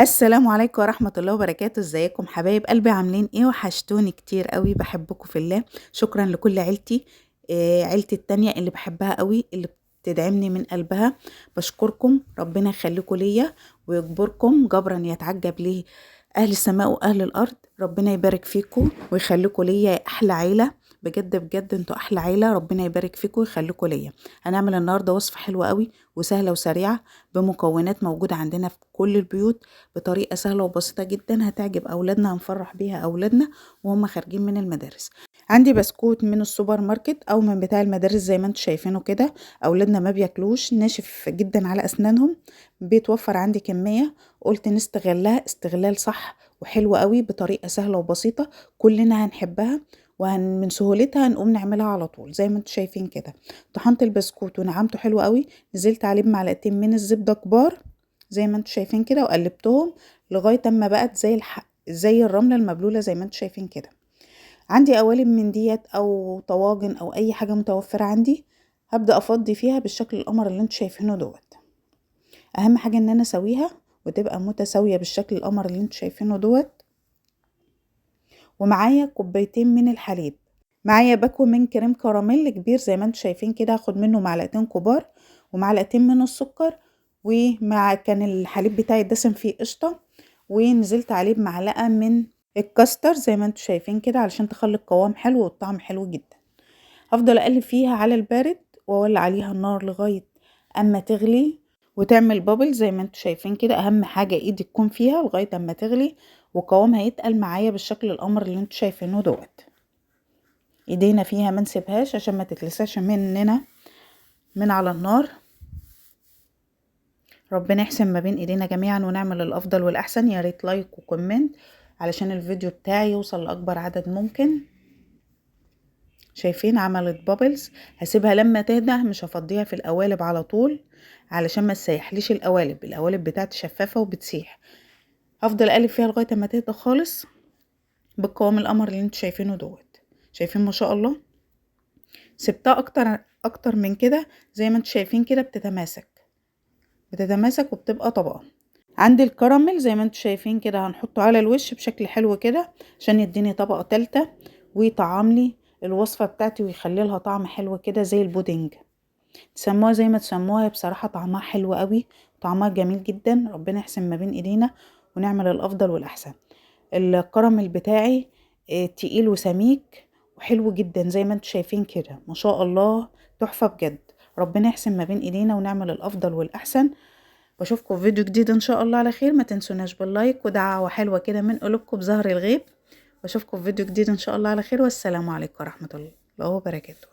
السلام عليكم ورحمة الله وبركاته. ازيكم حبايب قلبي؟ عاملين ايه؟ وحشتوني كتير قوي، بحبكم في الله. شكرا لكل عيلتي، عيلتي التانية اللي بحبها قوي، اللي بتدعمني من قلبها. بشكركم، ربنا يخليكم ليا ويجبركم جبرا يتعجب ليه اهل السماء واهل الارض. ربنا يبارك فيكم ويخليكم ليا يا احلى عيلة. بجد بجد انتوا احلى عيلة، ربنا يبارك فيكم ويخليكم ليا. هنعمل النهارده وصفة حلوة قوي وسهلة وسريعة، بمكونات موجودة عندنا في كل البيوت، بطريقة سهلة وبسيطة جدا هتعجب أولادنا، هنفرح بيها أولادنا وهم خارجين من المدارس. عندي بسكوت من السوبر ماركت أو من بتاع المدارس زي ما انتوا شايفينه كده. أولادنا ما بياكلوش، ناشف جدا على أسنانهم. بيتوفر عندي كمية، قلت نستغلها استغلال صح وحلو قوي بطريقة سهلة وبسيطة كلنا هنحبها. من سهولتها هنقوم نعملها على طول زي ما انتوا شايفين كده. طحنت البسكوت ونعمته حلو قوي، نزلت عليه بمعلقتين من الزبدة كبار زي ما انتوا شايفين كده، وقلبتهم لغايه اما بقت زي الرمله المبلوله زي ما انتوا شايفين كده. عندي قوالب من ديت او طواجن او اي حاجه متوفره عندي، هبدا افضي فيها بالشكل القمر اللي انتوا شايفينه دوت. اهم حاجه ان انا اسويها وتبقى متساويه بالشكل القمر اللي انتوا شايفينه دوت. ومعايا كوبايتين من الحليب، معايا باكو من كريم كراميل كبير زي ما انتوا شايفين كده، هاخد منه معلقتين كبار ومعلقتين من السكر. ومع كان الحليب بتاعي دسم فيه قشطه، ونزلت عليه بمعلقه من الكاستر زي ما انتوا شايفين كده علشان تخلي القوام حلو والطعم حلو جدا. هفضل اقلب فيها على البارد واولع عليها النار لغايه اما تغلي وتعمل بابل زي ما انتوا شايفين كده. اهم حاجه ايدي تكون فيها لغايه اما تغلي وقوامها يتقل معايا بالشكل القمر اللي انتوا شايفينه دوت. ايدينا فيها ما نسيبهاش عشان ما تتلسعش مننا من على النار. ربنا يحسن ما بين ايدينا جميعا ونعمل الافضل والاحسن. يا ريت لايك وكومنت علشان الفيديو بتاعي يوصل لاكبر عدد ممكن. شايفين عملت بابلز؟ هسيبها لما تهدى، مش هفضيها في القوالب على طول علشان ما تسيحليش القوالب بتاعتي شفافه وبتسيح. هفضل اقلب فيها لغايه ما تهدى خالص بالقوام القمر اللي انتوا شايفينه دوت. شايفين ما شاء الله؟ سبتها اكتر من كده زي ما انتوا شايفين كده بتتماسك وبتبقى طبقه. عندي الكراميل زي ما انتوا شايفين كده هنحطه على الوش بشكل حلو كده عشان يديني طبقه تالتة ويطعم لي الوصفه بتاعتي ويخلي لها طعم حلو كده زي البودنج. تسموها زي ما تسموها، بصراحه طعمها حلو قوي، طعمها جميل جدا. ربنا يحسن ما بين ايدينا ونعمل الافضل والاحسن. الكراميل بتاعي تقيل وسميك وحلو جدا زي ما انتوا شايفين كده ما شاء الله، تحفة بجد. ربنا يحسن ما بين ايدينا ونعمل الافضل والاحسن. بشوفكم في فيديو جديد ان شاء الله على خير. ما تنسوناش باللايك ودعوة حلوة كده من قلوبكم بظهر الغيب. بشوفكم في فيديو جديد ان شاء الله على خير، والسلام عليكم ورحمة الله وبركاته.